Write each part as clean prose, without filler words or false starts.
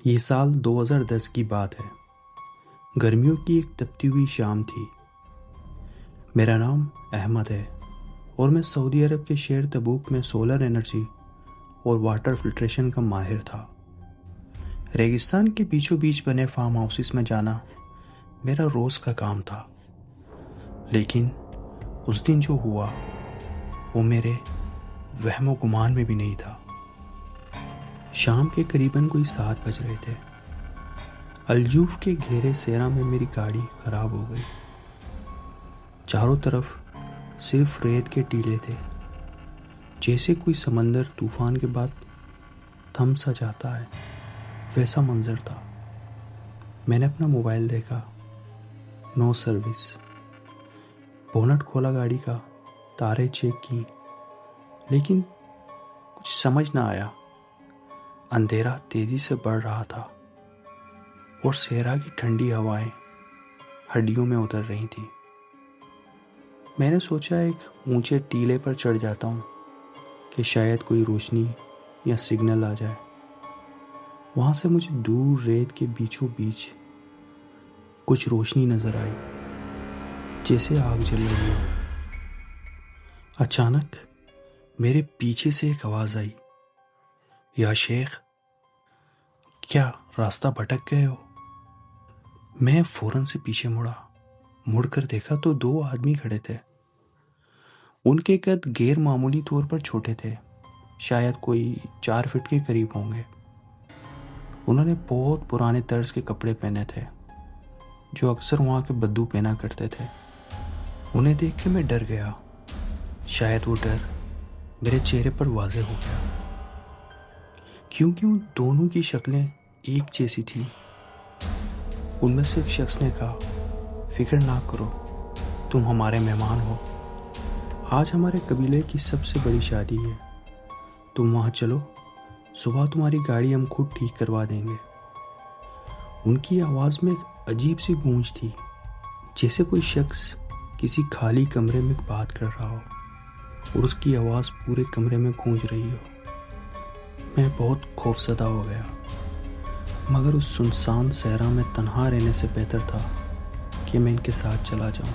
یہ سال 2010 کی بات ہے۔ گرمیوں کی ایک تپتی ہوئی شام تھی۔ میرا نام احمد ہے اور میں سعودی عرب کے شہر تبوک میں سولر انرجی اور واٹر فلٹریشن کا ماہر تھا۔ ریگستان کے بیچوں بیچ بنے فارم ہاؤسز میں جانا میرا روز کا کام تھا، لیکن اس دن جو ہوا وہ میرے وہم و گمان میں بھی نہیں تھا۔ شام کے قریباً کوئی 7 بج رہے تھے۔ الجوف کے گھیرے صحرا میں میری گاڑی خراب ہو گئی۔ چاروں طرف صرف ریت کے ٹیلے تھے، جیسے کوئی سمندر طوفان کے بعد تھم سا جاتا ہے، ویسا منظر تھا۔ میں نے اپنا موبائل دیکھا، نو سروس۔ بونٹ کھولا گاڑی کا، تاریں چیک کی، لیکن کچھ سمجھ نہ آیا۔ اندھیرا تیزی سے بڑھ رہا تھا اور صحرا کی ٹھنڈی ہوائیں ہڈیوں میں اتر رہی تھیں۔ میں نے سوچا ایک اونچے ٹیلے پر چڑھ جاتا ہوں کہ شاید کوئی روشنی یا سگنل آ جائے۔ وہاں سے مجھے دور ریت کے بیچوں بیچ کچھ روشنی نظر آئی، جیسے آگ جل رہی ہو۔ اچانک میرے پیچھے سے ایک آواز آئی، یا شیخ، کیا راستہ بھٹک گئے ہو؟ میں فوراً سے پیچھے مڑ کر دیکھا تو 2 آدمی کھڑے تھے۔ ان کے قد غیر معمولی طور پر چھوٹے تھے، شاید کوئی 4 فٹ کے قریب ہوں گے۔ انہوں نے بہت پرانے طرز کے کپڑے پہنے تھے، جو اکثر وہاں کے بدو پہنا کرتے تھے۔ انہیں دیکھ کے میں ڈر گیا۔ شاید وہ ڈر میرے چہرے پر واضح ہو گیا، کیونکہ ان دونوں کی شکلیں ایک جیسی تھیں۔ ان میں سے ایک شخص نے کہا، فکر نہ کرو، تم ہمارے مہمان ہو۔ آج ہمارے قبیلے کی سب سے بڑی شادی ہے، تم وہاں چلو، صبح تمہاری گاڑی ہم خود ٹھیک کروا دیں گے۔ ان کی آواز میں ایک عجیب سی گونج تھی، جیسے کوئی شخص کسی خالی کمرے میں بات کر رہا ہو اور اس کی آواز پورے کمرے میں گونج رہی ہو۔ میں بہت خوفزدہ ہو گیا، مگر اس سنسان صحرا میں تنہا رہنے سے بہتر تھا کہ میں ان کے ساتھ چلا جاؤں۔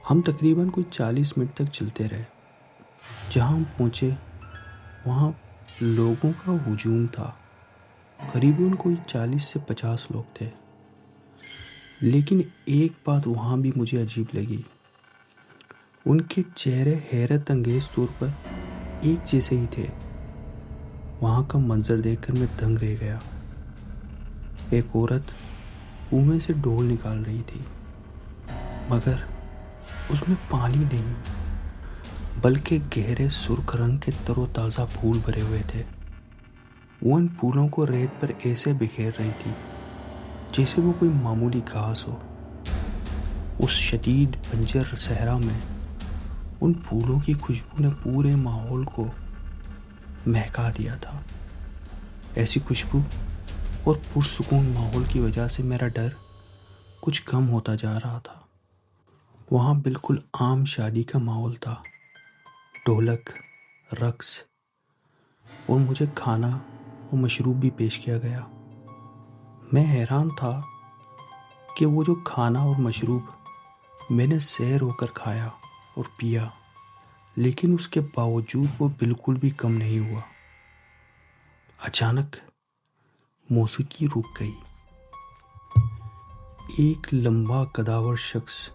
ہم تقریباً کوئی 40 منٹ تک چلتے رہے۔ جہاں ہم پہنچے وہاں لوگوں کا ہجوم تھا، قریباً کوئی 40 سے 50 لوگ تھے۔ لیکن ایک بات وہاں بھی مجھے عجیب لگی، ان کے چہرے حیرت انگیز طور پر ایک جیسے ہی تھے۔ وہاں کا منظر دیکھ کر میں دنگ رہ گیا۔ ایک عورت کنویں سے ڈول نکال رہی تھی، مگر اس میں پانی نہیں، بلکہ گہرے سرخ رنگ کے تر و تازہ پھول بھرے ہوئے تھے۔ وہ ان پھولوں کو ریت پر ایسے بکھیر رہی تھی جیسے وہ کوئی معمولی گھاس ہو۔ اس شدید بنجر صحرا میں ان پھولوں کی خوشبو نے پورے ماحول کو مہکا دیا تھا۔ ایسی خوشبو اور پرسکون ماحول کی وجہ سے میرا ڈر کچھ کم ہوتا جا رہا تھا۔ وہاں بالکل عام شادی کا ماحول تھا، ڈھولک، رقص، اور مجھے کھانا اور مشروب بھی پیش کیا گیا۔ میں حیران تھا کہ وہ جو کھانا اور مشروب میں نے سیر ہو کر کھایا اور پیا، لیکن اس کے باوجود وہ بالکل بھی کم نہیں ہوا۔ اچانک موسیقی رک گئی۔ ایک لمبا قداور شخص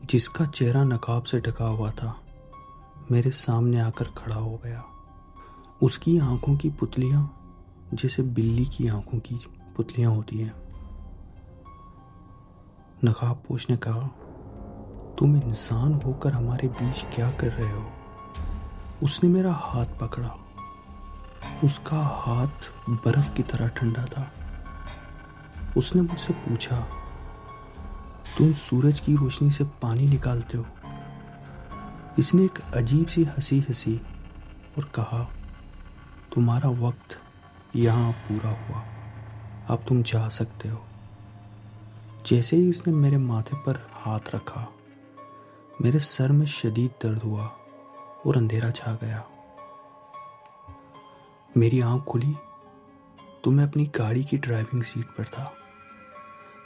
جس کا چہرہ نقاب سے ڈھکا ہوا تھا میرے سامنے آ کر کھڑا ہو گیا۔ اس کی آنکھوں کی پتلیاں جیسے بلی کی آنکھوں کی پتلیاں ہوتی ہیں۔ نقاب پوش نے کہا، تم انسان ہو کر ہمارے بیچ کیا کر رہے ہو؟ اس نے میرا ہاتھ پکڑا۔ اس کا ہاتھ برف کی طرح ٹھنڈا تھا۔ اس نے مجھ سے پوچھا، تم سورج کی روشنی سے پانی نکالتے ہو؟ اس نے ایک عجیب سی ہنسی ہنسی اور کہا، تمہارا وقت یہاں پورا ہوا، اب تم جا سکتے ہو۔ جیسے ہی اس نے میرے ماتھے پر ہاتھ رکھا، میرے سر میں شدید درد ہوا اور اندھیرا چھا گیا۔ میری آنکھ کھلی تو میں اپنی گاڑی کی ڈرائیونگ سیٹ پر تھا۔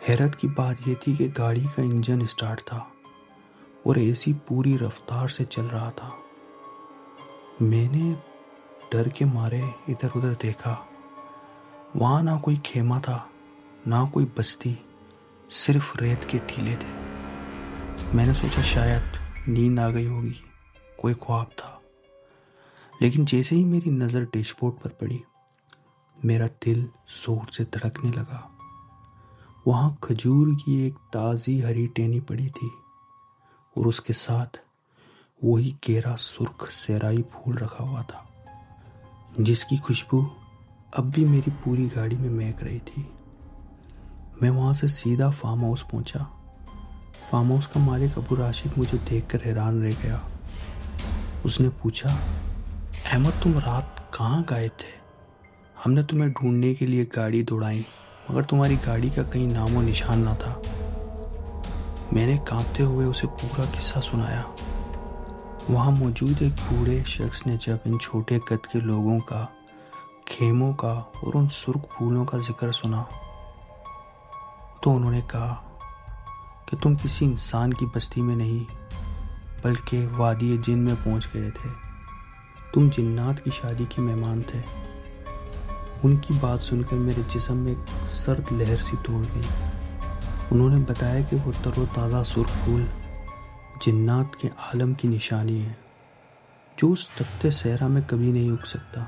حیرت کی بات یہ تھی کہ گاڑی کا انجن اسٹارٹ تھا اور اے سی پوری رفتار سے چل رہا تھا۔ میں نے ڈر کے مارے ادھر ادھر دیکھا۔ وہاں نہ کوئی خیمہ تھا، نہ کوئی بستی، صرف ریت کے ٹیلے تھے۔ میں نے سوچا شاید نیند آ گئی ہوگی، کوئی خواب تھا۔ لیکن جیسے ہی میری نظر ڈیش بورڈ پر پڑی، میرا دل زور سے دھڑکنے لگا۔ وہاں کھجور کی ایک تازی ہری ٹہنی پڑی تھی اور اس کے ساتھ وہی گہرا سرخ صحرائی پھول رکھا ہوا تھا، جس کی خوشبو اب بھی میری پوری گاڑی میں مہک رہی تھی۔ میں وہاں سے سیدھا فارم ہاؤس پہنچا۔ فارم ہاؤس کا مالک ابو راشد مجھے دیکھ کر حیران رہ گیا۔ اس نے پوچھا، احمد تم رات کہاں گئے تھے؟ ہم نے تمہیں ڈھونڈنے کے لیے گاڑی دوڑائی مگر تمہاری گاڑی کا کہیں نام و نشان نہ تھا۔ میں نے کانپتے ہوئے اسے پورا قصہ سنایا۔ وہاں موجود ایک بوڑھے شخص نے جب ان چھوٹے قد کے لوگوں کا، خیموں کا اور ان سرخ پھولوں کا ذکر سنا تو انہوں نے کہا کہ تم کسی انسان کی بستی میں نہیں بلکہ وادی جن میں پہنچ گئے تھے۔ تم جنات کی شادی کے مہمان تھے۔ ان کی بات سن کر میرے جسم میں ایک سرد لہر سی دوڑ گئی۔ انہوں نے بتایا کہ وہ تر و تازہ سرخ پھول جنات کے عالم کی نشانی ہے جو اس تپتے صحرا میں کبھی نہیں اگ سکتا۔